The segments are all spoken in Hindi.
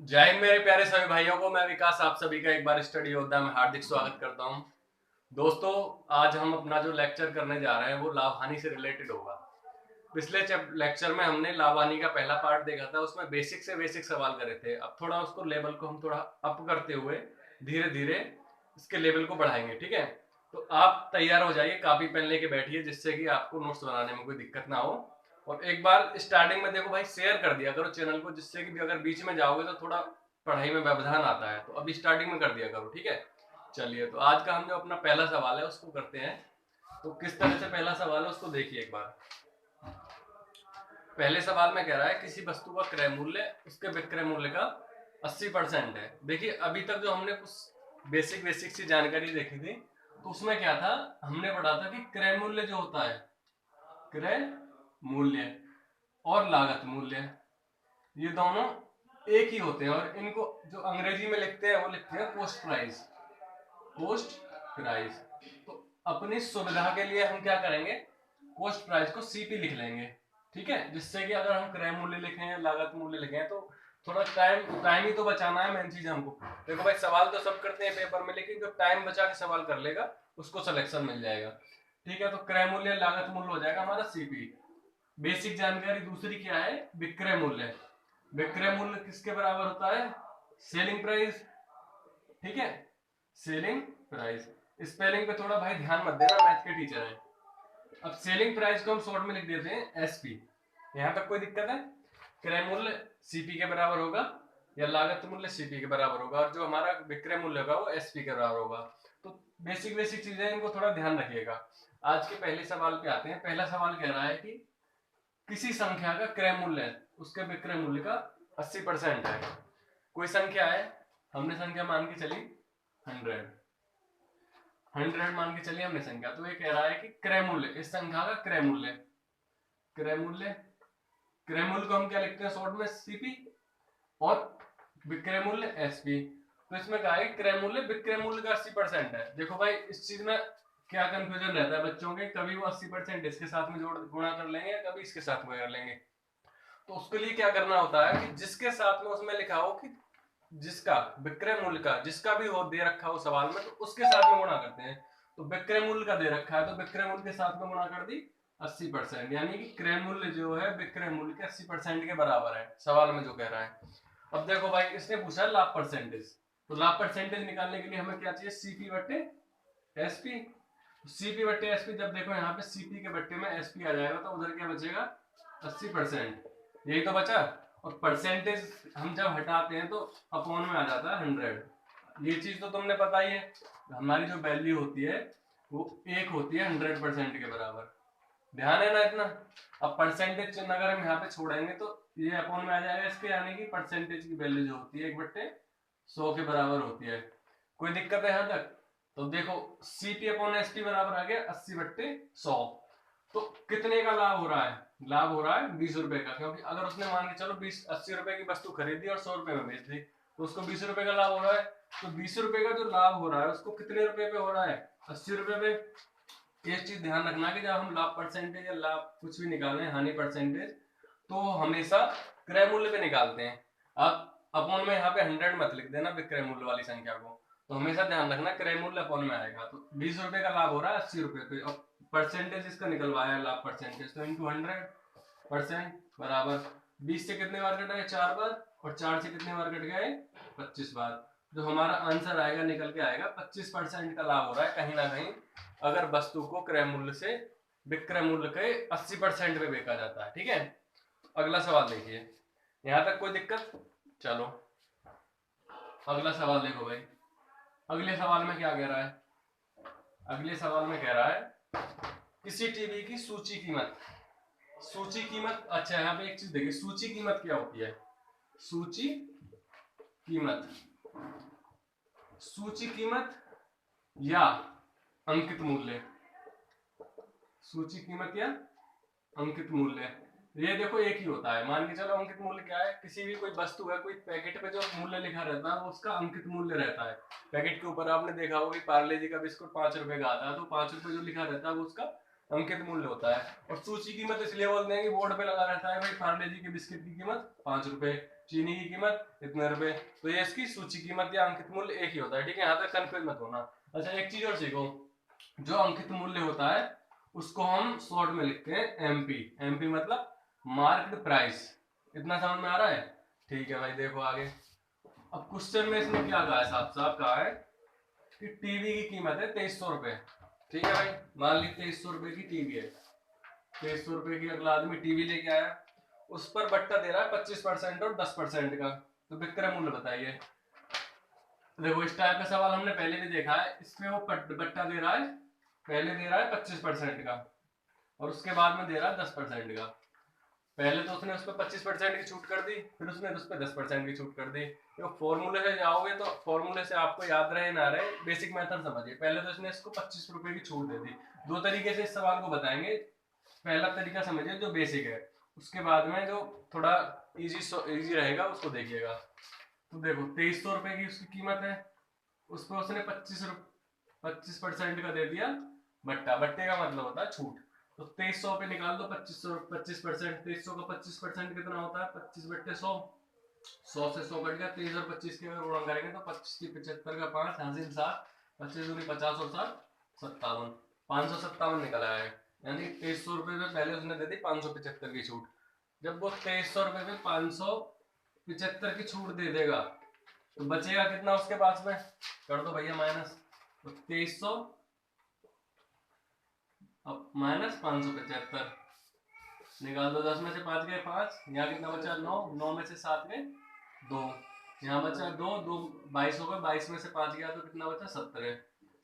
जय हिंद मेरे प्यारे सभी भाइयों को। मैं विकास आप सभी का एक बार स्टडी योद्धा में हार्दिक स्वागत करता हूं। दोस्तों, आज हम अपना जो लेक्चर करने जा रहे हैं वो लाभ हानि से रिलेटेड होगा। पिछले लेक्चर में हमने लाभ हानि का पहला पार्ट देखा था, उसमें बेसिक से बेसिक सवाल करे थे। अब थोड़ा उसको लेवल को हम थोड़ा अप करते हुए धीरे धीरे इसके लेवल को बढ़ाएंगे। ठीक है, तो आप तैयार हो जाइए, कॉपी पेन लेके बैठिए जिससे कि आपको नोट्स बनाने में कोई दिक्कत ना हो। और एक बार स्टार्टिंग में देखो भाई, शेयर कर दिया करो चैनल को, जिससे कि भी अगर बीच में जाओगे तो थोड़ा पढ़ाई में व्यवधान आता है, तो अभी स्टार्टिंग में कर दिया करो। ठीक है, चलिए तो आज का हम जो अपना पहला सवाल है उसको करते हैं। तो किस तरह से पहला सवाल है उसको देखिए एक बार। पहले सवाल में कह रहा है किसी वस्तु का क्रय मूल्य उसके विक्रय मूल्य का 80% है। देखिए अभी तक जो हमने कुछ बेसिक बेसिक सी जानकारी देखी थी, तो उसमें क्या था, हमने पढ़ा था कि क्रय मूल्य जो होता है, क्रय मूल्य और लागत मूल्य, ये दोनों एक ही होते हैं। और इनको जो अंग्रेजी में लिखते हैं वो लिखते हैं कॉस्ट प्राइस। Cost price. तो अपनी सुविधा के लिए हम क्या करेंगे, कॉस्ट प्राइस को सीपी लिख लेंगे। ठीक है, जिससे कि अगर हम क्रय मूल्य लिखें या लागत मूल्य लिखें तो थोड़ा टाइम ही तो बचाना है। मेन चीज हमको देखो भाई, सवाल तो सब करते हैं पेपर में, लेकिन जो टाइम बचा के सवाल कर लेगा उसको सिलेक्शन मिल जाएगा। ठीक है, तो क्रय मूल्य लागत मूल्य हो जाएगा हमारा सीपी। बेसिक जानकारी दूसरी क्या है, विक्रय मूल्य। विक्रय मूल्य किसके बराबर होता है, सेलिंग प्राइस। ठीक है, सेलिंग प्राइस। स्पेलिंग पे थोड़ा भाई ध्यान मत देना, मैथ के टीचर है। अब सेलिंग प्राइस को हम शॉर्ट में लिख देते हैं एसपी। यहां तक कोई दिक्कत है? क्रय मूल्य सीपी के बराबर होगा या लागत मूल्य सीपी के बराबर होगा, और जो हमारा विक्रय मूल्य होगा वो एसपी के बराबर होगा। तो बेसिक बेसिक चीजें इनको थोड़ा ध्यान रखिएगा। आज के पहले सवाल पे आते हैं। पहला सवाल कह रहा है कि किसी संख्या का क्रय मूल्य उसके विक्रय मूल्य का 80% है। कोई संख्या है, हमने संख्या मान के चली 100, 100 मान के चलिए हमने संख्या। तो ये कह रहा है कि क्रय मूल्य, इस संख्या का क्रय मूल्य, क्रय मूल्य, क्रय मूल्य को हम क्या लिखते हैं शॉर्ट में, सीपी, और विक्रय मूल्य एसपी। तो इसमें कहा है क्रय मूल्य विक्रय मूल्य का 80% है। देखो भाई, इस चीज में क्या कंफ्यूजन रहता है बच्चों के, कभी वो 80% इसके साथ में जोड़ गुणा कर लेंगे, कभी इसके साथ में कर लेंगे। तो उसके लिए क्या करना होता है कि जिसके साथ में उसमें लिखा हो कि जिसका विक्रय मूल्य का, जिसका भी हो दे रखा हो सवाल में, तो उसके साथ में गुणा करते हैं। तो विक्रय मूल्य का दे रखा है तो विक्रय मूल्य के साथ में गुणा कर दी 80%, यानी कि क्रय मूल्य जो है विक्रय मूल्य के 80% के बराबर है, सवाल में जो कह रहा है। अब देखो भाई, इसने पूछा लाभ परसेंटेज। तो लाभ परसेंटेज निकालने के लिए हमें क्या चाहिए, सीपी बट्टे एसपी। सीपी बट्टे एसपी, जब देखो यहाँ पे सीपी के बट्टे में एसपी आ जाएगा तो उधर क्या बचेगा, 80%। यही तो बचा। और परसेंटेज हम जब हटाते हैं तो अपॉन में आ जाता है 100। ये चीज तो तुमने पता ही है, हमारी जो वैल्यू होती है वो एक होती है 100% के बराबर। ध्यान है ना इतना? अब परसेंटेज चिन्ह अगर हम यहाँ पे छोड़ेंगे तो ये अपॉन में आ जाएगा इसके, यानी कि परसेंटेज की वैल्यू जो होती है 1/100 के बराबर होती है। कोई दिक्कत है यहाँ तक? तो देखो, सीपी अपॉन एसपी बराबर आ गया 80/100। तो कितने का लाभ हो रहा है, लाभ हो रहा है 20 रुपए का, क्योंकि अगर उसने मान के चलो 80 रुपए की वस्तु खरीदी और 100 रुपए में बेच दी, तो उसको 20 रुपए का लाभ हो रहा है। तो 20 रुपए का जो लाभ हो रहा है उसको कितने रुपए पे हो रहा है, 80 रुपए पे। एक चीज ध्यान रखना कि जब हम लाभ परसेंटेज या लाभ कुछ भी निकालें, हानि परसेंटेज, तो हमेशा क्रय मूल्य पे निकालते हैं। अब अपॉन में यहाँ पे 100 मत लिख देना विक्रय मूल्य वाली संख्या को, तो हमेशा ध्यान रखना क्रय मूल्य अपॉन में आएगा। तो 20 रुपए का लाभ हो रहा है 80 रुपए पे, और परसेंटेज इसका निकलवाया है लाभ परसेंटेज, तो इंटू 100% बराबर 20 से कितने बार कटा है, 4 बार, और 4 से कितने बार कट गए, 25 बार। जो हमारा आंसर आएगा, निकल के आएगा 25% का लाभ हो रहा है कहीं ना कहीं, अगर वस्तु को क्रय मूल्य से विक्रय मूल्य के 80% पे बेचा जाता है। ठीक है, अगला सवाल देखिए, यहां तक कोई दिक्कत? चलो अगला सवाल देखो भाई। अगले सवाल में क्या कह रहा है, अगले सवाल में कह रहा है किसी टीवी की सूची कीमत, सूची कीमत। अच्छा, यहाँ पे एक चीज देखिए, सूची कीमत क्या होती है, सूची कीमत, सूची कीमत या अंकित मूल्य, सूची कीमत या अंकित मूल्य, ये देखो एक ही होता है। मान के चलो अंकित मूल्य क्या है, किसी भी कोई वस्तु है, कोई पैकेट पे जो मूल्य लिखा रहता है वो उसका अंकित मूल्य रहता है। पैकेट के ऊपर आपने देखा होगा कि पार्ले जी का बिस्कुट 5 रुपए का आता है, तो 5 रुपए जो लिखा रहता है वो उसका अंकित मूल्य होता है। और सूची कीमत इसलिए बोलते हैं कि बोर्ड पे लगा रहता है भाई पार्ले जी के बिस्किट की कीमत 5 रुपए, चीनी की कीमत इतने रुपए, तो ये इसकी सूची कीमत या अंकित मूल्य एक ही होता है। ठीक है, यहाँ तक कंफ्यूज मत होना। अच्छा एक चीज और सीखो, जो अंकित मूल्य होता है उसको हम शॉर्ट में लिखते हैं एमपी। एमपी मतलब मार्केट प्राइस। इतना समझ में आ रहा है? ठीक है भाई, देखो आगे। अब क्वेश्चन में इसने क्या कहा है, साफ साफ कहा है कि टीवी की कीमत है 2300 रुपए। ठीक है भाई, मान ली 2300 रुपए की टीवी है, 2300 रुपए की अगला आदमी टीवी लेके आया, उस पर बट्टा दे रहा है 25% और 10% का, तो विक्रय मूल्य बताइए। देखो इस टाइप का सवाल हमने पहले भी देखा है, इसमें वो बट्टा दे रहा है, पहले दे रहा है 25% का और उसके बाद में दे रहा है 10% का। पहले तो उसने उस पर 25% की छूट कर दी, फिर उसने उस पर 10% की छूट कर दी। तो फॉर्मूले से जाओगे तो फॉर्मूले से आपको याद रहे ना रहे, बेसिक मेथड समझिए। पहले तो इसने इसको 25 रुपए की छूट दे दी। दो तरीके से इस सवाल को बताएंगे। पहला तरीका समझिए जो बेसिक है, उसके बाद में जो थोड़ा इजी रहेगा उसको देखिएगा। तो देखो 2300 रुपए की उसकी कीमत है, उस पर उसने 25% का दे दिया बट्टा। बट्टे का मतलब होता है छूट। तो 2300 पे निकाल दो 25%। 2300 का 25% कितना होता है? 25/100। 100 से 100 कट गया, 23 और 25 के अगर गुणा करेंगे तो 25 की 75 का 5 हासिल 7, 25 दूनी 50 और 7 57, 557 निकल आया है। यानी 2300 रुपए में पहले उसने दे दी 575 की छूट। जब वो 2300 रुपए में 575 की छूट दे देगा तो बचेगा कितना उसके पास में? कर दो भैया माइनस। तो 2300 अब माइनस 575 निकाल दो। 10 में से 5 गए 5, यहाँ कितना बचा 9, 9 में से 7 गए 2, यहाँ बचा 2, 2 22 हो गए, 22 में से 5 गया तो कितना बचा 17,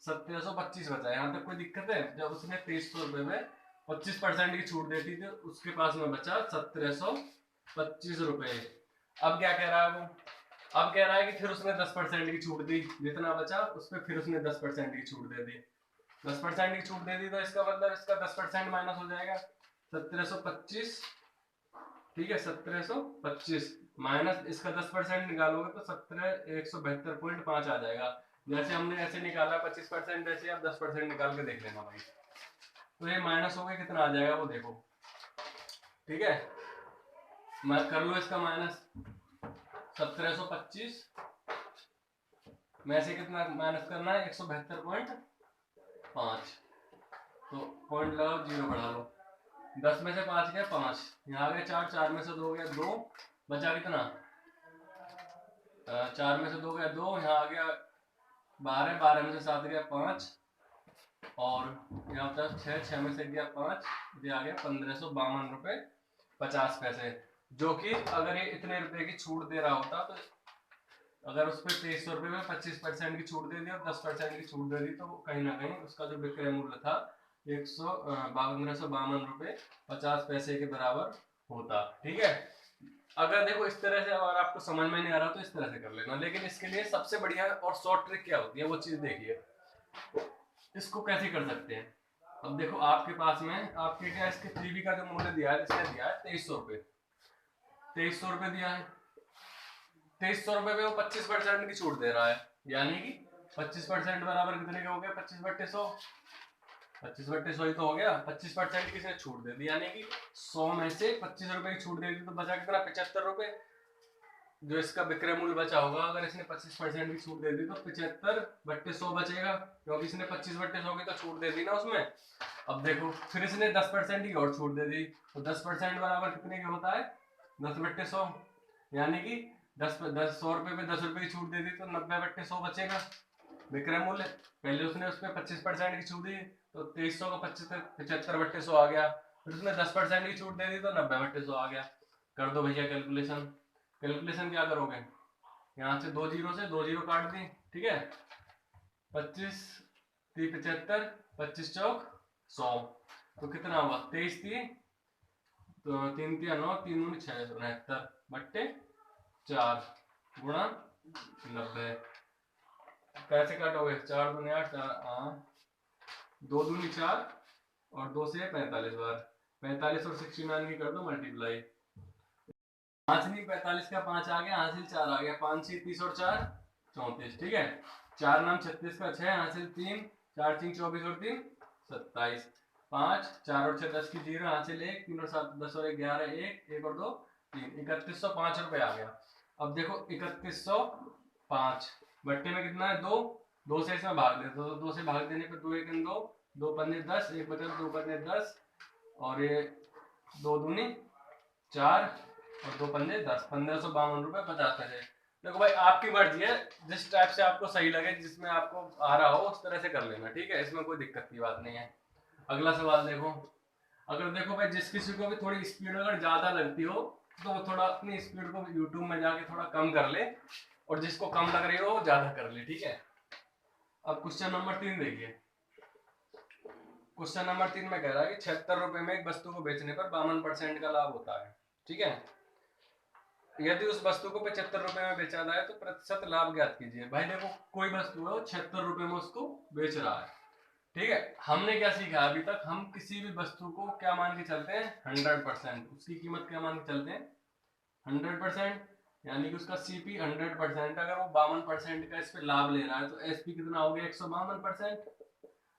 1725 बचा। यहाँ तक कोई दिक्कत है? जब उसने 2300 रुपए में 25% की छूट देती थी उसके पास में बचा 1725 रुपए। अब क्या कह रहा है वो? अब कह रहा है कि फिर उसने 10% की छूट दी, जितना बचा उस पर फिर उसने 10% की छूट दे दी। 10% की छूट दे दी तो इसका मतलब इसका 10% माइनस हो जाएगा 1725। ठीक है, 1725 माइनस इसका 10% निकालोगे तो 17172.5 आ जाएगा। जैसे हमने ऐसे निकाला 25%, ऐसे आप 10% निकाल के देख लेना भाई। तो ये माइनस हो गया, कितना आ जाएगा वो देखो। ठीक है, मैं कर लो इसका माइनस 1725 में से कितना माइनस करना है 172.5, तो पॉइंट लगाओ, जीरो बढ़ा लो। 10 में से 5 गया 5, यहाँ आ गया 4, 4 में से 2 गया 2, बचा कितना 4 में से 2 गया 2, यहाँ आ गया 12, 12 में से 7 गया 5 और यहाँ होता है 6, 6 में से गया 5, ये आ गया 1552 रुपए 50 पैसे। जो कि अगर ये इतने रुपए की छूट दे रहा होता तो अगर उस पर 2300 रुपए में 25% की छूट दे दी और 10% की छूट दे दी तो कहीं ना कहीं उसका जो विक्रय मूल्य था 1552 रुपए 50 पैसे के बराबर होता। ठीक है, अगर देखो इस तरह से अगर आपको समझ में नहीं आ रहा तो इस तरह से कर लेना, लेकिन इसके लिए सबसे बढ़िया और शॉर्ट ट्रिक क्या होती है वो चीज देखिए। इसको कैसे कर सकते हैं? अब देखो आपके पास में आपके क्या इसके टीवी का जो मूल्य दिया है, इसने दिया है 2300 रुपए, 2300 रुपए दिया है। 2300 रुपए में वो 25% की छूट दे रहा है, यानी कि 25% बराबर कितने के हो गए 25/100, 25/100 ही तो हो गया। 25% किसने छूट दे दी, यानी कि 100 में से 25 रुपए की छूट दे दी तो बचा कितना 75 रुपए। जो इसका विक्रय मूल्य बचा होगा अगर इसने 25% की छूट दे दी तो 75/100 बचेगा, क्योंकि इसने 25/100 की तो छूट दे दी ना उसमें। अब देखो फिर इसने 10% की और छूट दे दी, तो 10% बराबर कितने का होता है 10/100, यानी कि 100 रुपए में 10 रुपए की छूट दे दी तो 90/100 बचेगा विक्रय मूल्य। पहले उसने उसमें 25% की छूट दी तो 2300 का 75/100 आ गया, फिर उसने 10% की छूट दे दी तो 90/100 आ गया। कर दो भैया कैलकुलेशन। कैलकुलेशन क्या करोगे, यहाँ से 2 जीरो से 2 जीरो काट दी। ठीक है, 25 3 75, 25 चौक 100, तो कितना हुआ 23 3 तो 3 3 9, 3 9 6 69 बट्टे 4 गुणा 90। कैसे काटोगे 4 दूनी 8, 2 दूनी 4 और 2 से 45 बार, 45 और 69 की कर दो मल्टीप्लाई। 5 नहीं 45 का 5 आ गया, हासिल 4 आ गया, 5 6 30 और 4 34। ठीक है, 4 नाम 36 का 6 हासिल 3, 4 3 24 और 3 27। 5, 4 और 6 10 की 0, यहाँ से ले 3 और 7 10 और 1 11, 1 और 2 3, 3105 रुपए आ गया। अब देखो 3105 बट्टे में कितना है 2, 2 से इसमें भाग दे तो 2 से भाग देने पे 2 1 2, 2 पंजे 10, 1 बचा 2 पंजे 10 और ये 2 दूनी 4 और 2 पंजे 10, 1552 रुपए 50 पैसे। देखो भाई आपकी मर्जी है, जिस टाइप से आपको सही लगे, जिसमें आपको आ रहा हो उस तरह से कर लेना, ठीक है, इसमें कोई दिक्कत की बात नहीं है। अगला सवाल देखो, अगर देखो भाई जिस किसी को भी थोड़ी स्पीड अगर ज्यादा लगती हो तो वो थोड़ा अपनी स्पीड को यूट्यूब में जाके थोड़ा कम कर ले, और जिसको कम लग रही हो वो ज्यादा कर ले, ठीक है। अब क्वेश्चन नंबर 3 देखिए। क्वेश्चन नंबर 3 में कह रहा है कि 76 रुपए में एक वस्तु को बेचने पर 52% का लाभ होता है, ठीक है। यदि उस वस्तु को 75 रुपए में बेचा जाए तो प्रतिशत लाभ ज्ञात कीजिए। भाई देखो कोई वस्तु है वो 76 रुपए में उसको बेच रहा है, ठीक है। हमने क्या सीखा अभी तक, हम किसी भी वस्तु को क्या मान के चलते हैं 100%, उसकी कीमत क्या मान के चलते हैं 100%, यानी कि उसका सीपी 100%। अगर वो 52% का इस पे लाभ ले रहा है तो एसपी कितना हो गया 152%।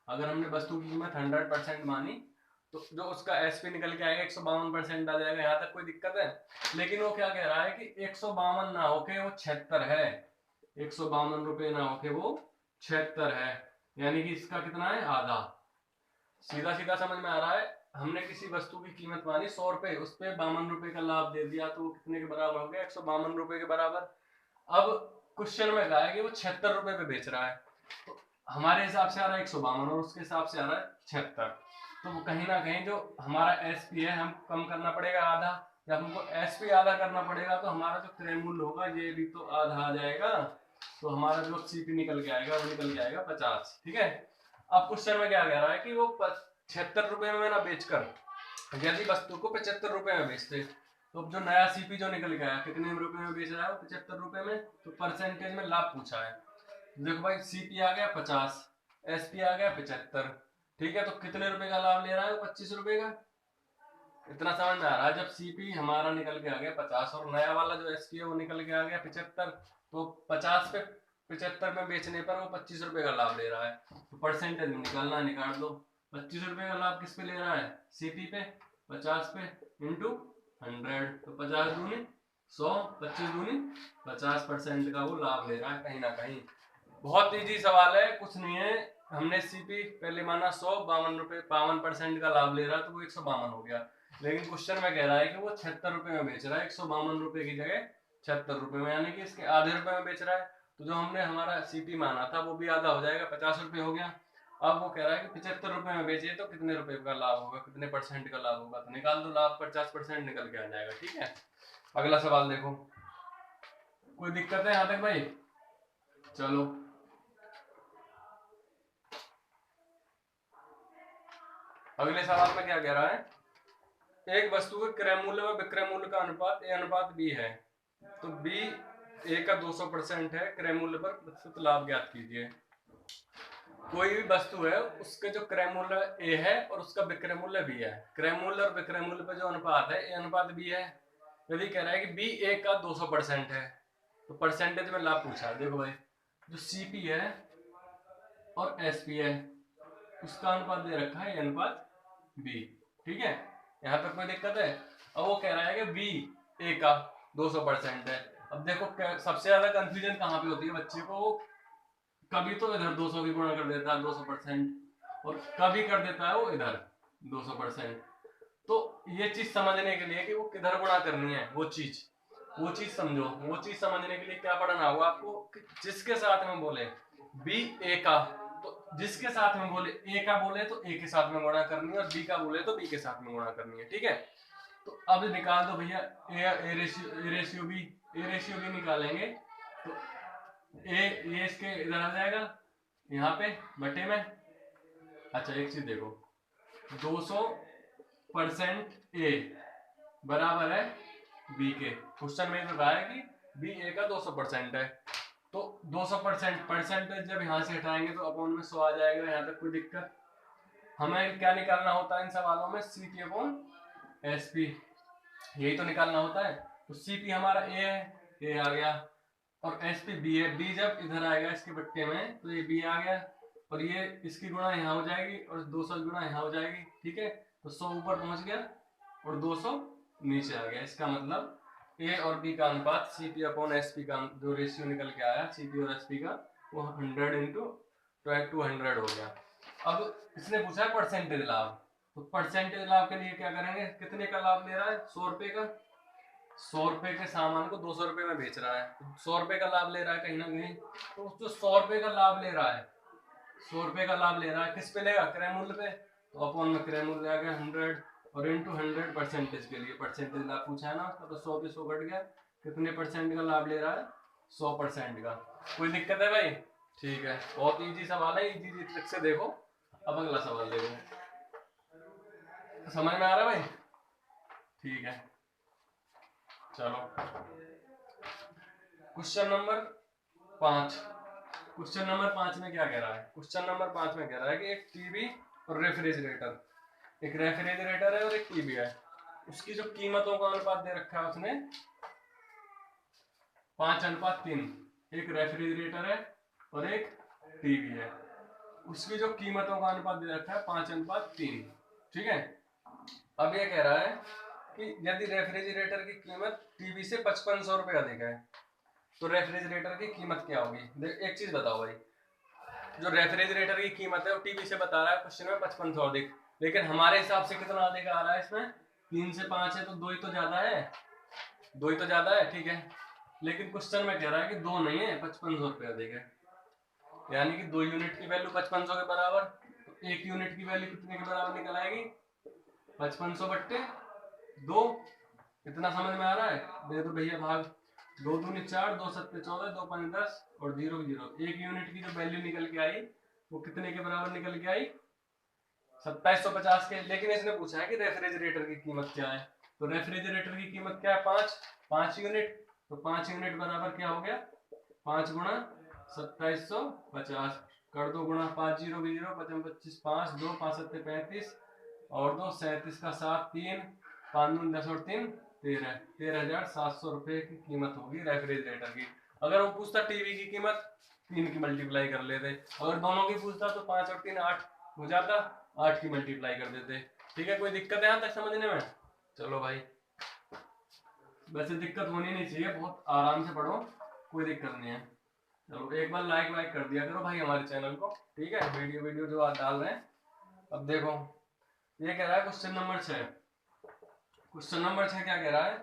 अगर हमने वस्तु की कीमत 100% मानी तो जो उसका एसपी निकल के आएगा 152% आ जाएगा। यहाँ तक कोई दिक्कत है? लेकिन वो क्या कह रहा है कि 152 ना होके वो 76 है, 152 रुपए ना होके वो 76 है, यानी कि इसका कितना है आधा। सीधा सीधा समझ में आ रहा है। हमने किसी वस्तु की कीमत मानी 100 रुपए, उस पर 52 रुपए का लाभ दे दिया तो वो कितने के बराबर हो गया 152 रुपए के बराबर। अब क्वेश्चन में कहा है कि वो 76 रुपए पे बेच रहा है, तो हमारे हिसाब से आ रहा है 152 और उसके हिसाब से आ रहा है 76, तो वो कहीं ना कहीं जो हमारा एसपी है हम कम करना पड़ेगा आधा। जब हमको एसपी आधा करना पड़ेगा तो हमारा जो क्रय मूल्य होगा ये भी तो आधा आ जाएगा, तो हमारा जो सीपी निकल के आएगा वो निकल के आएगा 50, ठीक है। अब क्वेश्चन में क्या कह रहा है कि वो 76 रुपए में ना बेचकर यदि वस्तु को 75 रुपए में बेचते तो जो नया सीपी जो निकल के आया कितने रुपए में बेच रहा है 75 रुपए में, तो परसेंटेज में लाभ पूछा है। देखो भाई सीपी आ गया 50, एसपी आ गया 75, ठीक है। तो कितने रुपए का लाभ ले रहा है 25 रुपए का, इतना समझ में आ रहा है। जब सीपी हमारा निकल के आ गया 50 और नया वाला जो एसपी है वो निकल के आ गया 75, तो 50 पे 75 में बेचने पर वो 25 रुपए का लाभ ले रहा है, तो परसेंटेज निकालना निकाल दो। 25 रुपए का लाभ किस पे ले रहा है सीपी पे, 50 पे इंटू 100, तो 50 दूनी 100, 25 दूनी 50% का वो लाभ ले रहा है कहीं ना कहीं। बहुत इजी सवाल है, कुछ नहीं है। हमने सीपी पहले माना 100, 52 रुपए 52% का लाभ ले रहा है तो वो 152 हो गया। लेकिन क्वेश्चन में कह रहा है कि वो 76 रुपए में बेच रहा है, 152 रुपए की जगह 76 रुपए में, यानी कि इसके आधे रुपए में बेच रहा है। तो जो हमने हमारा सीपी माना था वो भी आधा हो जाएगा, 50 रुपए हो गया। अब वो कह रहा है कि 75 रुपए में बेचे तो कितने रुपए का लाभ होगा, कितने परसेंट का लाभ होगा, तो निकाल दो लाभ, 50% निकल के आ जाएगा, ठीक है। अगला सवाल देखो, कोई दिक्कत है यहाँ तक भाई? चलो अगले सवाल में क्या कह रहा है, एक वस्तु के क्रय मूल्य व विक्रय मूल्य का अनुपात ए अनुपात बी है, तो बी ए का 200% है, क्रय मूल्य पर प्रतिशत लाभ ज्ञात कीजिए। कोई भी वस्तु है उसके जो क्रय मूल्य ए है और उसका विक्रय मूल्य बी है, क्रय मूल्य और विक्रय मूल्य पर जो अनुपात है ए अनुपात बी है। यदि कह रहा है कि बी ए का 200% है तो परसेंटेज में लाभ पूछा है। देखो भाई जो सीपी है और एसपी है उसका अनुपात दे रखा है ए अनुपात बी, ठीक है, यहाँ तक कोई दिक्कत है? अब वो कह रहा है कि बी ए का 200% है। अब देखो सबसे ज्यादा कंफ्यूजन कहाँ पे होती है बच्चे को, कभी तो इधर 200 की गुणा कर देता है 200% और कभी कर देता है वो इधर 200%। तो ये चीज समझने के लिए कि वो किधर गुणा करनी है वो चीज समझो। वो चीज समझने के लिए क्या पढ़ना होगा आपको कि जिसके साथ में बोले बी ए का, तो जिसके साथ में बोले ए का बोले तो ए के साथ में गुणा करनी है और बी का बोले तो बी के साथ में गुणा करनी है, ठीक है। तो अब निकाल दो भैया ए रेशियो बी निकालेंगे तो ये इसके इधर आ जाएगा यहाँ पे बटे में। अच्छा एक चीज देखो 200% ए बराबर है बी के, क्वेश्चन में तो कहा है कि बी ए का 200% है, तो 200% परसेंटेज जब यहाँ से हटाएंगे तो अपॉन में 100 आ जाएगा। यहाँ तक कोई दिक्कत? हमें क्या निकालना होता है इन सवालों में सीपी अपॉन एसपी, यही तो निकालना होता है। तो सीपी हमारा ए है, ए आ गया, और एसपी बी है, बी जब इधर आएगा इसके बट्टे में तो ये बी आ गया, और ये इसकी गुणा यहाँ हो जाएगी और 200 गुणा यहाँ हो जाएगी, ठीक है। तो 100 ऊपर पहुंच गया और 200 नीचे आ गया। इसका मतलब ए और बी का अनुपात सीपी अपॉन एसपी का जो रेशियो निकल के आया सीपी और एसपी का, वो 100 इंटू 200 हो गया। अब इसने पूछा है परसेंटेज लाभ, तो परसेंटेज लाभ के लिए क्या करेंगे, कितने का लाभ ले रहा है, 100 रुपए का। 100 रुपए के सामान को 200 रुपए में बेच रहा है, 100 रुपए का लाभ ले रहा है कहीं ना कहीं। तो जो 100 रुपए का लाभ ले रहा है, 100 रुपए का लाभ ले रहा है, किस पे लेगा, क्रय मूल्य पे। तो अपॉन में क्रय मूल्य आ गया 100 और इंटू 100 परसेंटेज के लिए परसेंटेज लाभ पूछा है ना उसका, तो 100 पे 100 कट गया। कितने परसेंट का लाभ ले रहा है, 100% का। कोई दिक्कत है भाई? ठीक है, बहुत इजी सवाल है, इजी ट्रिक से देखो। अब अगला सवाल देखो, समझ में आ रहा है भाई? ठीक है, चलो क्वेश्चन नंबर 5। क्वेश्चन नंबर 5 में क्या कह रहा है, क्वेश्चन नंबर 5 में कह रहा है कि एक टीवी और रेफ्रिजरेटर, एक रेफ्रिजरेटर है और एक टीवी है, उसकी जो कीमतों का अनुपात दे रखा है उसने 5:3। एक रेफ्रिजरेटर है और एक टीवी है, उसकी जो कीमतों का अनुपात दे रखा है 5:3, ठीक है। अब ये कह रहा है कि यदि रेफ्रिजरेटर की कीमत टीवी से 5500 रुपए अधिक है तो रेफ्रिजरेटर की कीमत क्या होगी। एक चीज बताओ भाई, जो रेफ्रिजरेटर की कीमत है वो टीवी से बता रहा है क्वेश्चन में 5500 अधिक, लेकिन हमारे हिसाब से कितना अधिक आ रहा है इसमें, 3 से 5 है तो 2 ही तो ज्यादा है, 2 ही तो ज्यादा है, ठीक है। लेकिन क्वेश्चन में कह रहा है कि 2 नहीं है, 5500 रुपए अधिक है, यानी कि 2 यूनिट की वैल्यू 5500 के बराबर, तो 1 यूनिट की वैल्यू कितने के बराबर निकल आएगी, 5500 बट्टे 2। इतना समझ में आ रहा है? दे दो भैया भाग, 2 दूनी 4, 2 सत्ते 14, 2 5 10 और 0 0। 1 यूनिट की जो वैल्यू निकल के आई वो कितने के बराबर निकल के आई, 2750 के। लेकिन इसने पूछा है कि रेफ्रिजरेटर की कीमत क्या है, तो रेफ्रिजरेटर की कीमत क्या है, 5 यूनिट, तो 5 यूनिट बराबर क्या हो गया, 5 गुणा 2750 कर दो, गुणा 5 0 0 55 25 5 2 5 7 35 और 2 37 का 7 3 5 दूनी 10 और 3 13, 13,700 रुपए की कीमत होगी रेफ्रिजरेटर की। अगर वो पूछता टीवी की कीमत, 3 की मल्टीप्लाई कर लेते, अगर दोनों की पूछता तो 5 और 3 8 हो जाता, 8 की मल्टीप्लाई कर देते, ठीक है। कोई दिक्कत है यहाँ तक समझने में? चलो भाई, वैसे दिक्कत होनी नहीं चाहिए, बहुत आराम से पढ़ो, कोई दिक्कत नहीं है। चलो एक बार लाइक वाइक कर दिया करो भाई हमारे चैनल को, ठीक है। वीडियो जो आप डाल रहे हैं, अब देखो ये कह रहा है क्वेश्चन नंबर 6। क्वेश्चन नंबर 6 क्या कह रहा है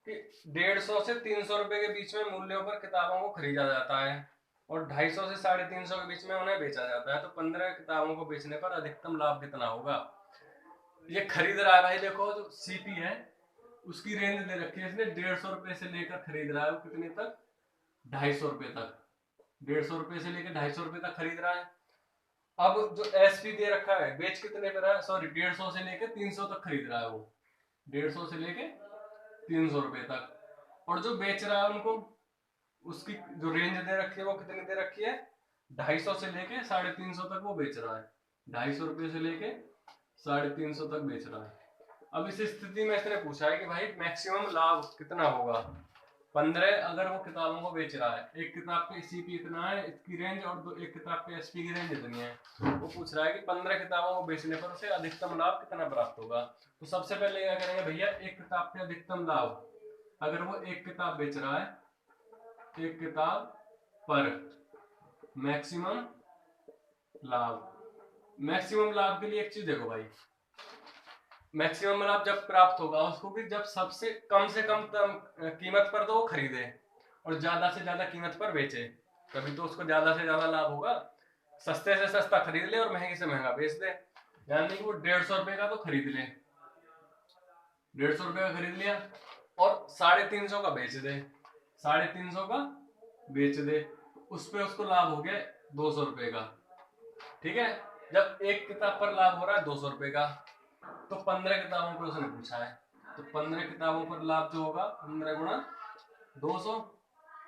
कि 150 से 300 रुपए के बीच में मूल्यों पर किताबों को खरीदा जाता है और 250 से 350 के बीच में उन्हें बेचा जाता है, तो 15 किताबों को बेचने पर अधिकतम लाभ कितना होगा। ये खरीद रहा है भाई, देखो जो सीपी है उसकी रेंज दे रखी है इसने, 150 रुपए से लेकर खरीद रहा है कितने तक, 250 रुपए तक, 150 रुपए से लेकर 250 रुपए तक खरीद रहा है। अब जो एसपी दे रखा है, बेच कितने पे रहा है, सॉरी 150 से लेकर 300 तक खरीद रहा है वो, 150 से लेके 300 रुपए तक। और जो बेच रहा है उनको, उसकी जो रेंज दे रखी है वो कितनी दे रखी है, 250 से लेके 350 तक वो बेच रहा है, 250 रुपए से लेके 350 तक बेच रहा है। अब इस स्थिति में इसने पूछा है कि भाई मैक्सिमम लाभ कितना होगा। 15 अगर वो किताबों को बेच रहा है, एक किताब पे सीपी इतना है इसकी रेंज और एक किताब पे एसपी की रेंज इतनी है, वो पूछ रहा है कि 15 किताबों को बेचने पर उसे अधिकतम लाभ कितना प्राप्त होगा। तो सबसे पहले क्या करेंगे भैया, एक किताब पे अधिकतम लाभ, अगर वो एक किताब बेच रहा है, एक किताब पर मैक्सिमम लाभ। मैक्सिमम लाभ के लिए एक चीज देखो भाई, मैक्सिमम लाभ जब प्राप्त होगा उसको कि जब सबसे कम से कम कीमत पर तो वो खरीदे और ज्यादा से ज्यादा कीमत पर बेचे, तभी तो उसको ज्यादा से ज्यादा लाभ होगा। सस्ते से सस्ता खरीद ले और महंगे से महंगा बेच दे, यानी कि वो 150 रुपए का तो खरीद ले, 150 रुपए का खरीद लिया और 350 का बेच दे, 350 का बेच दे, उस पे उसको लाभ हो गया 200 रुपए का, ठीक है। जब एक किताब पर लाभ हो रहा है 200 रुपए का, तो 15 किताबों पर उसने पूछा है, तो 15 किताबों पर लाभ जो होगा 15 गुणा 200,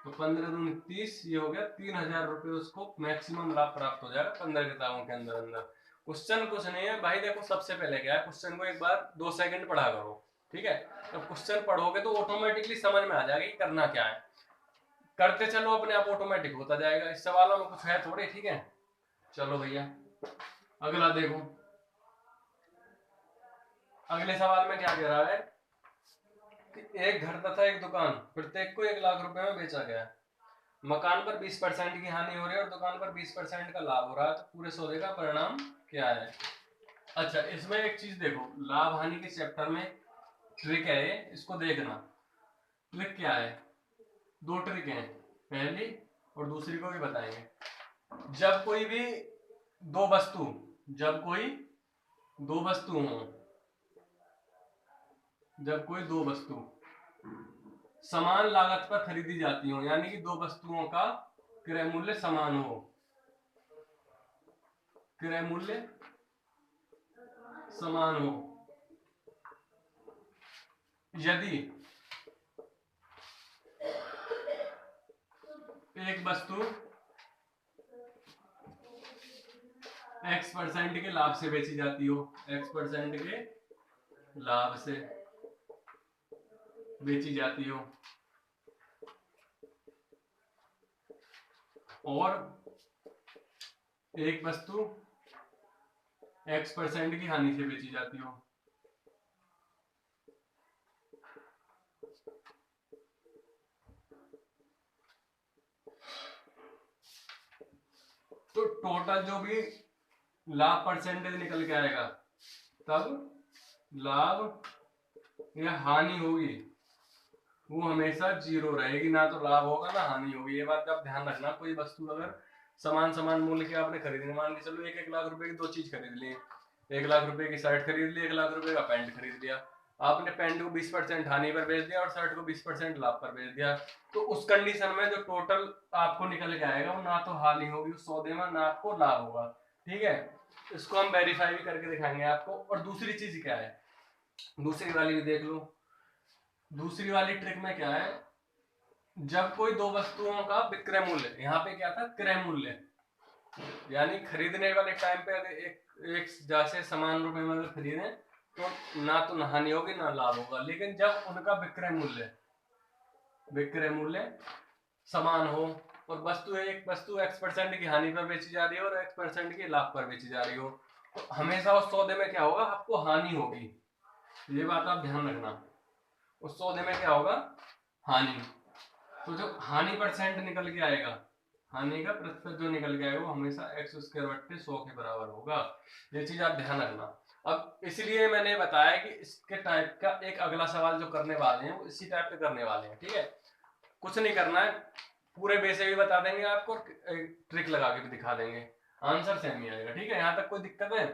तो 15 दूनी 30, ये हो गया 3000 रुपए उसको मैक्सिमम लाभ प्राप्त हो जाएगा 15 किताबों के अंदर अंदर। क्वेश्चन कुछ नहीं है भाई, देखो सबसे पहले क्या है, क्वेश्चन को एक बार 2 सेकंड पढ़ा करो, ठीक है। जब क्वेश्चन पढ़ोगे तो ऑटोमेटिकली समझ में आ जाएगा कि करना क्या है, करते चलो अपने आप ऑटोमेटिक होता जाएगा, इस सवालों में कुछ है थोड़े, ठीक है। चलो भैया अगला देखो। अगले सवाल में क्या कह रहा है कि एक घर तथा एक दुकान प्रत्येक को 1 लाख रुपए में बेचा गया। मकान पर 20% की हानि हो रही है और दुकान पर 20% का लाभ हो रहा है, तो पूरे सौदे का परिणाम क्या है? अच्छा, इसमें एक चीज देखो, लाभ हानि के चैप्टर में ट्रिक है ये, इसको देखना। ट्रिक क्या है? 2 ट्रिक हैं, पहली और दूसरी को भी बताएंगे। जब कोई भी दो वस्तु जब कोई दो वस्तु हो जब कोई दो वस्तु समान लागत पर खरीदी जाती हो, यानी कि दो वस्तुओं का क्रय मूल्य समान हो, क्रय मूल्य समान हो, यदि एक वस्तु X% के लाभ से बेची जाती हो, X% के लाभ से बेची जाती हो, और एक वस्तु X% की हानि से बेची जाती हो, तो टोटल जो भी लाभ परसेंटेज निकल के आएगा, तब लाभ या हानि होगी वो हमेशा 0 रहेगी, ना तो लाभ होगा ना हानि होगी। ये बात आप ध्यान रखना। कोई वस्तु अगर समान मूल्य की आपने खरीदनी, मान के चलो 1 लाख रुपए की 2 चीज खरीद ली, 1 लाख रुपए की शर्ट खरीद ली, 1 लाख रुपए का पैंट खरीद लिया, आपने पैंट को 20% हानि पर बेच दिया और शर्ट को 20% लाभ पर बेच दिया, तो उस कंडीशन में जो टोटल आपको निकल के आएगा वो ना तो हानि होगी उस सौदे में, ना आपको लाभ होगा। ठीक है, इसको हम वेरीफाई भी करके दिखाएंगे आपको। और दूसरी चीज क्या है, दूसरी वाली भी देख लो। दूसरी वाली ट्रिक में क्या है, जब कोई दो वस्तुओं का विक्रय मूल्य, यहाँ पे क्या था, क्रय मूल्य, यानी खरीदने वाले टाइम पे अगर एक जैसे समान रुपए में अगर खरीदें तो ना तो हानि होगी ना लाभ होगा। लेकिन जब उनका विक्रय मूल्य समान हो और एक वस्तु X% की हानि पर बेची जा रही है और X% की लाभ पर बेची जा रही हो, तो हमेशा उस सौदे में क्या होगा, आपको हानि होगी। ये बात आप ध्यान रखना, उस सौदे में क्या होगा, हानि। तो जो हानि परसेंट निकल के आएगा, हानि का प्रतिशत जो निकल के आएगा वो हमेशा x² / 100 के बराबर होगा। ये चीज आप ध्यान रखना। अब इसलिए मैंने बताया कि इसके टाइप का एक अगला सवाल जो करने वाले हैं वो इसी टाइप के करने वाले हैं। ठीक है, कुछ नहीं करना है, पूरे बेसिक भी बता देंगे आपको और ट्रिक लगा के भी दिखा देंगे, आंसर सेम ही आएगा। ठीक है, यहाँ तक कोई दिक्कत है?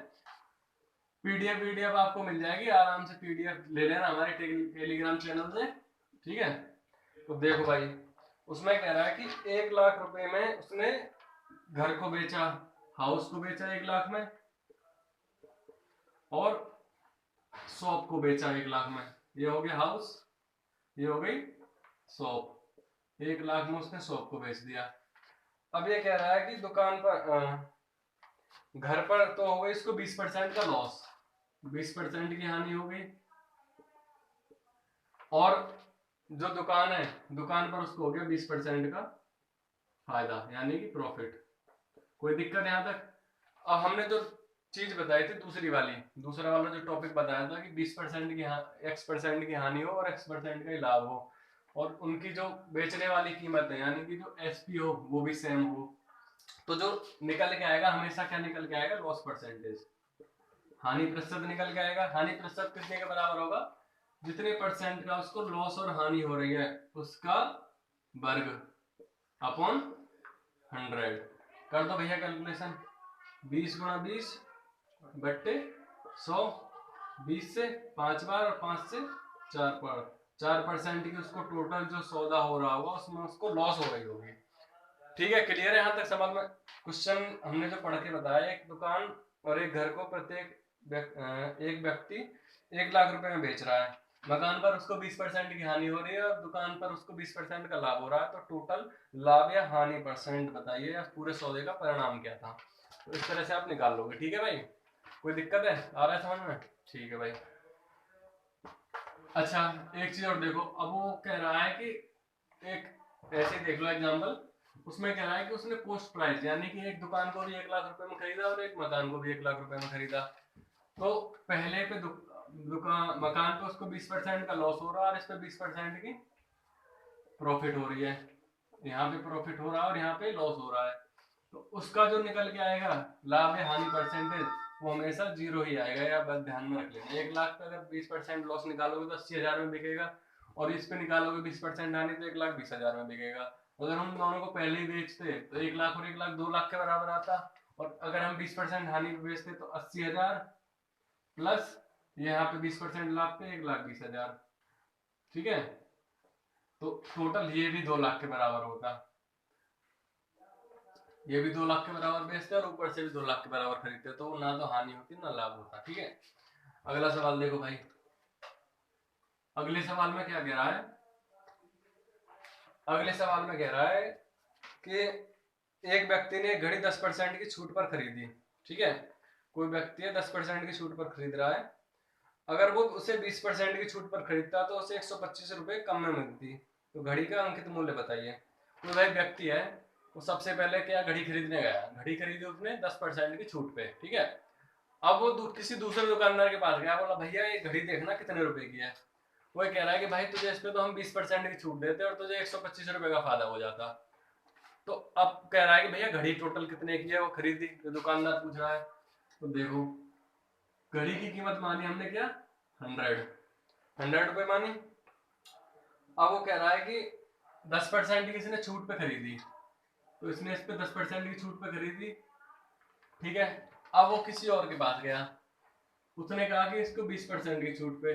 पीडीएफ आपको मिल जाएगी, आराम से पीडीएफ ले लेना हमारे टेलीग्राम चैनल से। ठीक है, तो देखो भाई, उसमें कह रहा है कि 1 लाख रुपए में उसने घर को बेचा, हाउस को बेचा 1 लाख में, और शॉप को बेचा 1 लाख में। ये हो गया हाउस, ये हो गई शॉप। 1 लाख में उसने शॉप को बेच दिया। अब ये कह रहा है कि दुकान पर घर पर तो हो गई इसको 20% का लॉस, 20% की हानि हो गई, और जो दुकान है, दुकान पर उसको हो गया 20% का फायदा, यानी कि प्रॉफिट। कोई दिक्कत यहाँ तक? अब हमने जो चीज बताई थी दूसरा वाला जो टॉपिक बताया था कि 20% की X% की हानि हो और X% का ही लाभ हो, और उनकी जो बेचने वाली कीमत है यानी कि जो SP हो वो भी सेम हो, तो जो निकल के आएगा हमेशा क्या निकल के आएगा, लॉस परसेंटेज, हानि प्रतिशत निकल के आएगा। हानि प्रतिशत कितने के बराबर होगा, जितने परसेंट का उसको लॉस और हानि हो रही है उसका वर्ग अपॉन 100। कर दो भैया कैलकुलेशन, 20 × 20 बट्टे 100, 20 से 5 बार और 5 से 4 बार, 4% की उसको टोटल जो सौदा हो रहा होगा उसमें उसको लॉस हो रही होगी। ठीक है, क्लियर है यहाँ तक समझ में? क्वेश्चन हमने जो पढ़ के बताया, एक दुकान और एक घर को प्रत्येक एक व्यक्ति 1 लाख रुपए में बेच रहा है, मकान पर उसको 20% की हानि हो रही है और दुकान पर उसको 20% का लाभ हो रहा है, तो टोटल लाभ या हानि परसेंट बताइए या पूरे सौदे का परिणाम क्या था। तो इस तरह से आप निकाल लोगे। ठीक है भाई, कोई दिक्कत है, आ रहा है समझ में? ठीक है भाई। अच्छा, एक चीज और देखो, अब वो कह रहा है कि एक ऐसे देख लो एग्जाम्पल, उसमें क्या है कि उसने पोस्ट प्राइस यानी कि एक दुकान को भी 1 लाख रुपए में खरीदा और एक मकान को भी 1 लाख रुपए में खरीदा। तो पहले पे दुकान मकान पे उसको 20% का लॉस हो रहा है और इस पे 20% की प्रॉफिट हो रही है। यहाँ पे प्रॉफिट हो रहा है और यहाँ पे लॉस हो रहा है। तो उसका जो निकल के आएगा लाभ या हानि परसेंटेज वो हमेशा 0 ही आएगा, या बस ध्यान में रख लेना। 1 लाख पे अगर 20% लॉस निकालोगे तो 80,000 में बिकेगा, और इस पे निकालोगे 20% हानि तो 1,20,000 में बिकेगा। अगर हम दोनों को पहले ही बेचते तो 1 लाख और 1 लाख 2 लाख के बराबर आता, और अगर हम 20% हानि पे बेचते तो 80,000 प्लस यहाँ पे 20% लाभ पे 1,20,000। ठीक है, तो टोटल ये भी 2 लाख के बराबर होता। ये भी 2 लाख के बराबर बेचते हैं और ऊपर से भी 2 लाख के बराबर खरीदते, तो ना तो हानि होती ना लाभ होता। ठीक है, अगला सवाल देखो भाई। अगले सवाल में क्या कह रहा है, अगले सवाल में कह रहा है कि एक व्यक्ति ने घड़ी 10% की छूट पर खरीदी। ठीक है, कोई व्यक्ति है 10% की छूट पर खरीद रहा है। अगर वो उसे 20% की छूट पर खरीदता तो उसे 125 रुपए कम में मिलती। तो घड़ी का अंकित मूल्य बताइए। कोई भाई व्यक्ति है, वो सबसे पहले क्या घड़ी खरीदने गया, घड़ी खरीदी उसने 10% की छूट पे। ठीक है, अब वो किसी दूसरे दुकानदार के पास गया, बोला भैया ये घड़ी देखना कितने रुपए की है। वो कह रहा है कि भाई तुझे इस पे तो हम 20% की छूट देते और तुझे 125 रुपए का फायदा हो जाता। तो अब कह रहा है कि भैया घड़ी टोटल कितने की है, वो खरीदी, तो दुकानदार पूछ रहा है। तो देखो घड़ी की कीमत मानी हमने क्या, 100 रुपए मानी। अब वो कह रहा है कि 10% की किसी ने छूट पे खरीदी, तो इसने इस पे 10% की छूट पे खरीदी। ठीक है, अब वो किसी और के पास गया, उसने कहा कि इसको 20% की छूट पे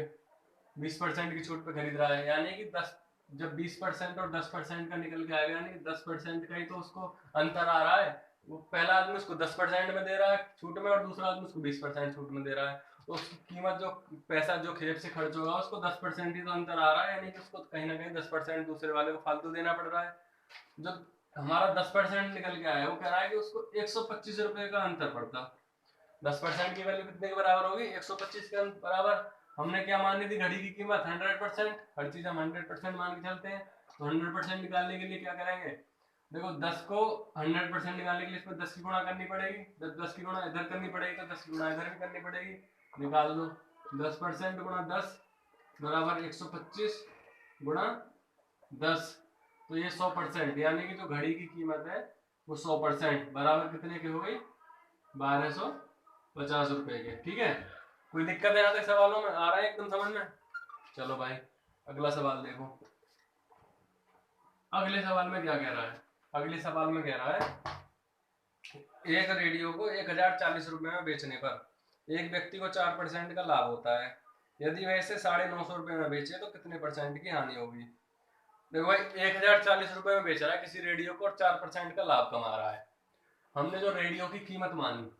20% की छूट पे खरीद रहा है, यानी कि 10, जब 20% और 10% का निकल के आएगा यानी कि 10% का ही तो उसको अंतर आ रहा है। वो पहला आदमी उसको 10% में दे रहा है छूट में और दूसरा आदमी उसको 20% छूट में दे रहा है। तो उसकी कीमत जो पैसा जो खेप से खर्च होगा उसको 10% ही तो अंतर आ रहा है, यानी कि उसको कहीं ना कहीं 10% दूसरे वाले को फालतू देना पड़ रहा है। जो हमारा 10% निकल के आया वो कह रहा है कि उसको 125 रुपए का अंतर पड़ता। 10% की वैल्यू कितने के बराबर होगी, 125 के बराबर। हमने क्या मानी थी, घड़ी की कीमत 100%, हर चीज हम 100% मान के चलते हैं। तो 100% निकालने के लिए क्या करेंगे, देखो 10 को 100% निकालने के लिए इसमें 10 की गुणा करनी पड़ेगी, जब 10 की गुणा इधर करनी पड़ेगी तो 10 की गुणा इधर भी करनी पड़ेगी। निकाल लो, 10% गुणा 10 बराबर 125 गुणा 10, तो ये 100%, यानी कि जो घड़ी की कीमत है वो 100% बराबर कितने की हो गई, 1250 रुपए के। ठीक है, कोई दिक्कत है यहाँ तक सवालों में, आ रहा है एकदम समझ में। चलो भाई अगला सवाल देखो। अगले सवाल में क्या कह रहा है, अगले सवाल में कह रहा है एक रेडियो को 1,040 रुपए में बेचने पर एक व्यक्ति को 4% का लाभ होता है। यदि वह इसे 950 रुपए में बेचे तो कितने परसेंट की हानि होगी। देखो भाई 1,040 रुपए में बेच रहा है किसी रेडियो को और 4% का लाभ कमा रहा है। हमने जो रेडियो की कीमत मानी,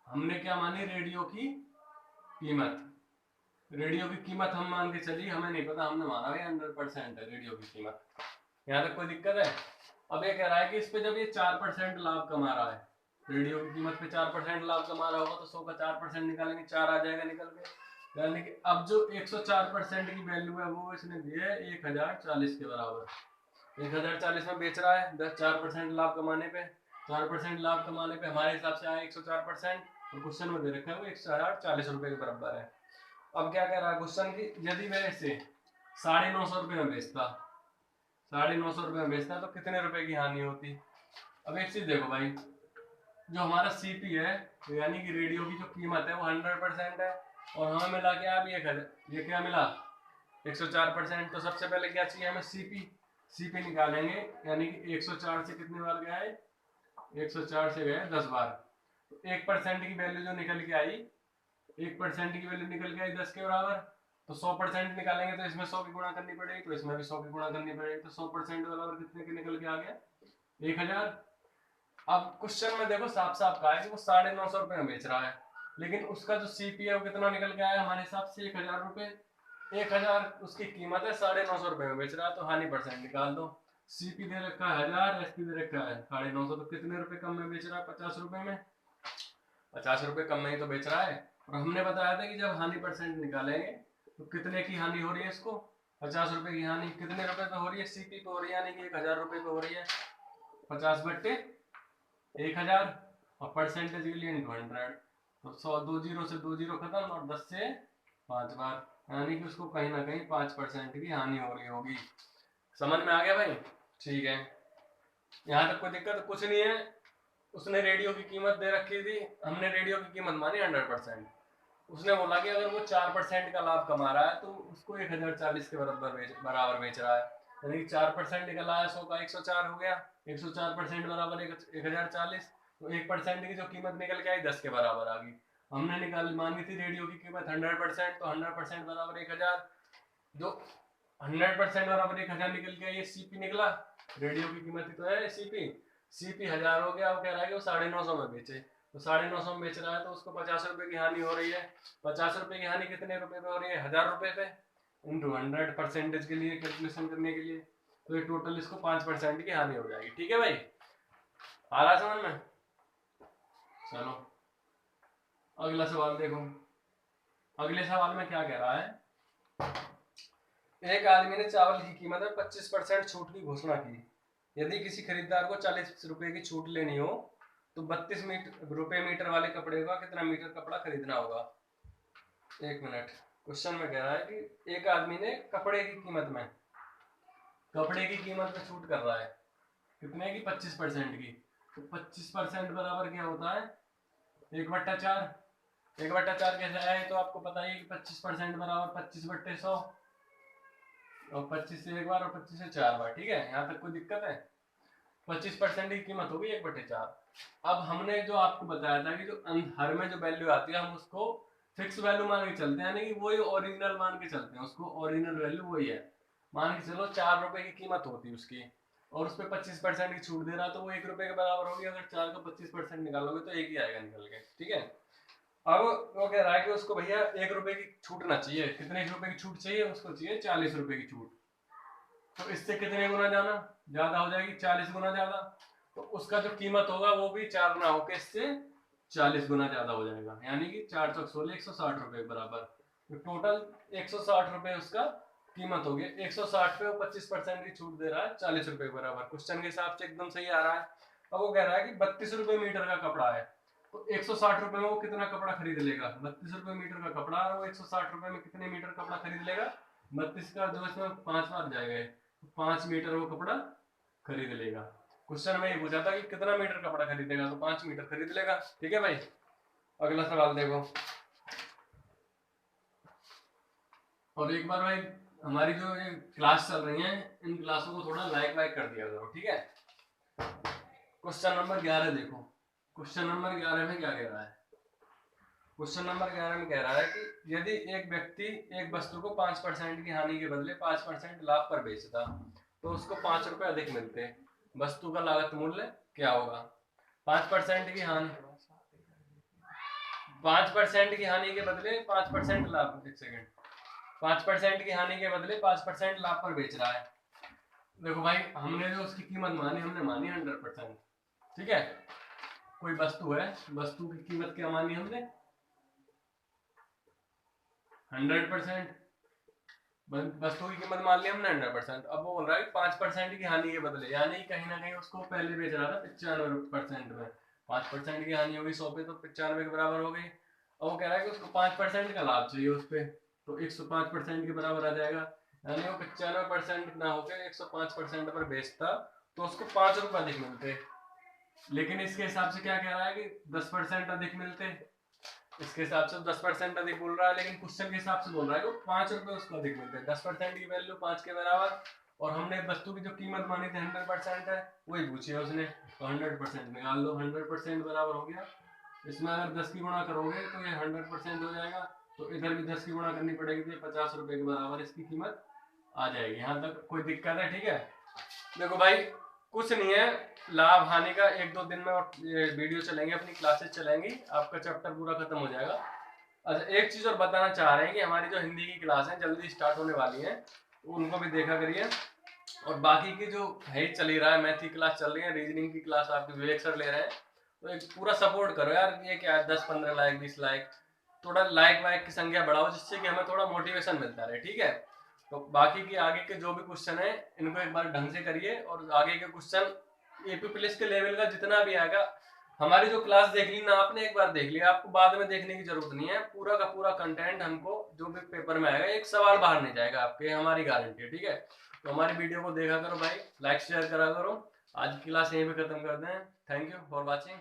हमने क्या मानी, रेडियो की कीमत, रेडियो की कीमत हम मान के चलिए, हमें नहीं पता, हमने माना भाई 100% है रेडियो की कीमत। यहाँ तक कोई दिक्कत है। अब ये कह रहा है कि इस पे जब ये 4% लाभ कमा रहा है, रेडियो की कीमत पे 4% लाभ कमा रहा होगा तो 100 का 4% निकालेंगे 4 आ जाएगा निकल के। यानी कि अब जो 104% की वैल्यू है वो इसने दी है 1,040 के बराबर। 1,040 में बेच रहा है 4% लाभ कमाने पे, 4% लाभ कमाने पे हमारे हिसाब से आया 104%, और क्वेश्चन में दे रखा है वो 1,040 रुपए के बराबर है। अब क्या कह रहा है क्वेश्चन की, यदि मैं इसे 950 रुपए में बेचता, 950 रुपए में बेचता तो कितने रुपए की हानि होती। अब एक चीज देखो भाई, जो हमारा सीपी है यानी कि रेडियो की जो कीमत है वो 100% है, और हमें मिला क्या अभी ये क्या मिला 104%। तो सबसे पहले क्या चाहिए हमें, सीपी, सीपी निकालेंगे, यानी कि 104 से कितने बार गया है, 104 से गए 10 बार। तो 1% की वैल्यू जो निकल के आई, 1% की वैल्यू निकल के आई 10 के बराबर। तो 100% निकालेंगे तो इसमें 100 की गुणा करनी पड़ेगी, तो इसमें भी 100 की गुणा करनी पड़ेगी। तो 100% बराबर कितने के निकल के आ गया, 1,000। अब क्वेश्चन में देखो साफ साफ कहा है कि वो 950 रुपए में बेच रहा है, लेकिन उसका जो सीपी है वो कितना निकल के आया हमारे हिसाब से 1,000 रुपए। 1,000 उसकी कीमत है, 950 रुपए में बेच रहा है, तो हानि परसेंट निकाल दो। सीपी दे रखा है 1,000, एसपी दे रखा है 950, तो कितने रुपए कम में बेच रहा है, 50 रुपए में, 50 रुपए कम में ही तो बेच रहा है। और हमने बताया था कि जब हानि परसेंट निकालेंगे तो कितने की हानि हो रही है इसको, 50 रुपए की हानि कितने रुपए पे हो रही है? सीपी पे हो रही है, यानी कि 1000 रुपए पे हो रही है। 50/1000 और परसेंटेज के लिए इंटू 100, तो 100 2 जीरो से 2 जीरो खत्म और 10 से 5 बार, यानी कि उसको कहीं ना कहीं 5% की हानि हो रही होगी। समझ में आ गया भाई? ठीक है, यहाँ तक कोई दिक्कत कुछ नहीं है। उसने रेडियो की कीमत दे रखी थी, हमने रेडियो की कीमत मानी 100%। उसने बोला कि अगर वो 4% का लाभ कमा रहा है तो उसको 1040 के बराबर बेच रहा है, यानी कि 4% निकला है 100 का 104 हो गया। 104% बराबर 1040, तो 1% की जो कीमत निकल के आई 10 के बराबर आ गई। हमने निकाल मानी थी रेडियो की कीमत 100%, तो 100% बराबर 1000, जो 100% बराबर 1000 निकल के ये सीपी निकला। रेडियो की कीमत ही तो है सीपी। सीपी 1000 हो गया, वो कह रहा है कि वो 950 में बेचे, तो 950 में बेच रहा है तो उसको 50 रुपए की हानि हो रही है। 50 रुपए की हानि कितने रुपए पे हो रही है? 1000 रुपए पे इंटू 100 परसेंटेज के लिए कैलकुलेशन करने के लिए, तो ये टोटल इसको 5% की हानि हो जाएगी। ठीक है भाई, आ रहा समझ में? चलो अगला सवाल देखो। अगले सवाल में क्या कह रहा है? एक आदमी ने चावल की कीमत में 25% छूट की घोषणा की। यदि किसी खरीदार को 40 रुपए की छूट लेनी हो तो 32 रुपए मीटर वाले कपड़े का कितना मीटर कपड़ा खरीदना होगा? एक मिनट, क्वेश्चन में कह रहा है कि एक आदमी ने कपड़े की कीमत में छूट कर रहा है कितने की? 25% की। तो 25% बराबर क्या होता है? 1/4। 1/4 कैसे आए? तो आपको पता ही है कि 25% बराबर 25/100, और 25 से एक बार और 25 से 4 बार। ठीक है, यहाँ तक कोई दिक्कत है? 25% की कीमत होगी 1/4। अब हमने जो आपको बताया था कि जो हर में जो वैल्यू आती है हम उसको फिक्स वैल्यू मान के चलते हैं, यानी कि वही ओरिजिनल मान के चलते हैं, उसको ओरिजिनल वैल्यू वही है। मान के चलो 4 रुपए की कीमत होती है उसकी, और उस पर 25% की छूट दे रहा तो वो 1 रुपए के बराबर होगी। अगर 4 का 25% निकालोगे तो 1 ही आएगा निकल के। ठीक है, अब वो कह रहा है कि उसको भैया 1 रुपए की छूटना चाहिए। कितने रुपए की छूट चाहिए? उसको चाहिए 40 रुपए की छूट। तो इससे कितने गुना ज्यादा हो जाएगी? 40 गुना ज्यादा। तो उसका जो कीमत होगा वो भी 4 ना होकर इससे 40 गुना ज्यादा हो जाएगा, यानी कि 4 चौक 16, 160 रुपए बराबर। तो टोटल 160 रुपए उसका कीमत हो गया। 160 पे वो 25% की छूट दे रहा है 40 रुपए बराबर। क्वेश्चन के हिसाब से एकदम सही आ रहा है। अब वो कह रहा है कि 32 रुपए मीटर का कपड़ा है, तो 160 रुपए में वो कितना कपड़ा खरीद लेगा? 32 रुपए मीटर का कपड़ा है, वो 160 रुपए में कितने मीटर कपड़ा खरीद लेगा? 32 का जो इसमें 5 बार जाएगा, 5 मीटर वो कपड़ा खरीद लेगा। क्वेश्चन में ये पूछा था कि कितना मीटर कपड़ा खरीदेगा, तो 5 मीटर खरीद लेगा। ठीक है भाई, अगला सवाल देखो। और एक बार भाई हमारी जो ये क्लास चल रही है इन क्लासों को थोड़ा लाइक वाइक कर दिया करो। ठीक है, क्वेश्चन नंबर 11 देखो। क्वेश्चन नंबर 11 में क्या कह रहा है? क्वेश्चन नंबर 11 में कह रहा है कि यदि एक व्यक्ति एक वस्तु को 5% की हानि के बदले 5% लाभ पर बेचता तो उसको 5 रुपए अधिक मिलते, वस्तु का लागत मूल्य क्या होगा? 5% की हानि, 5% की हानि के बदले 5% लाभ, एक सेकेंड, 5% की हानि के बदले 5% लाभ पर बेच रहा है। देखो भाई हमने जो उसकी कीमत मानी, हमने मानी 100%। ठीक है, कोई वस्तु है, वस्तु की कीमत क्या मानी हमने? 100%। वस्तु की कीमत मान ली हमने 100%। अब वो बोल रहा है 5% की हानि के बदले, यानी कहीं ना कहीं उसको पहले बेच रहा था 95% में, 5% की हानि होगी 100 पे, तो 95 के बराबर हो गई। अब वो कह रहा है कि उसको 5% का लाभ चाहिए उस पर, तो 105% के बराबर आ जाएगा, यानी वो 95% ना होकर 105% पर बेचता तो उसको 5 रुपए अधिक मिलते। लेकिन इसके हिसाब से क्या कह रहा है कि 10% अधिक मिलते। इसके हिसाब से 10% अधिक बोल रहा है, लेकिन क्वेश्चन के हिसाब से बोल रहा है कि 5 रुपए उसको अधिक मिलते हैं। 10% की वैल्यू 5 के बराबर, और हमने वस्तु की जो कीमत मानी थी 100% है, वही पूछी है उसने, तो 100% निकाल लो। 100% बराबर हो गया। इसमें अगर 10 की गुणा करोगे तो ये 100% हो जाएगा, तो इधर भी 10 की गुणा करनी पड़ेगी, तो 50 रुपए के बराबर इसकी कीमत आ जाएगी। यहाँ तक कोई दिक्कत है? ठीक है, देखो भाई कुछ नहीं है, लाभ हानि का 1-2 दिन में और वीडियो चलेंगे, अपनी क्लासेस चलेंगी, आपका चैप्टर पूरा खत्म हो जाएगा। अच्छा एक चीज और बताना चाह रहे हैं कि हमारी जो हिंदी की क्लास है जल्दी स्टार्ट होने वाली है, तो उनको भी देखा करिए। और बाकी की जो है चल ही रहा है, मैथ की क्लास चल रही है, रीजनिंग की क्लास आपके विवेक सर ले रहे हैं, तो एक पूरा सपोर्ट करो यार। ये क्या 10-15 लाइक 20 लाइक, थोड़ा लाइक वाइक की संख्या बढ़ाओ, जिससे कि हमें थोड़ा मोटिवेशन मिलता रहे। ठीक है, तो बाकी के आगे के जो भी क्वेश्चन है इनको एक बार ढंग से करिए, और आगे के क्वेश्चन एपी प्लस के लेवल का जितना भी आएगा, हमारी जो क्लास देख ली ना आपने, एक बार देख लिया, आपको बाद में देखने की जरूरत नहीं है। पूरा का पूरा कंटेंट हमको जो भी पेपर में आएगा, एक सवाल बाहर नहीं जाएगा आपके, हमारी गारंटी है, ठीक है। तो हमारी वीडियो को देखा करो भाई, लाइक शेयर करा करो। आज की क्लास यहीं पे खत्म करते हैं। Thank you for watching.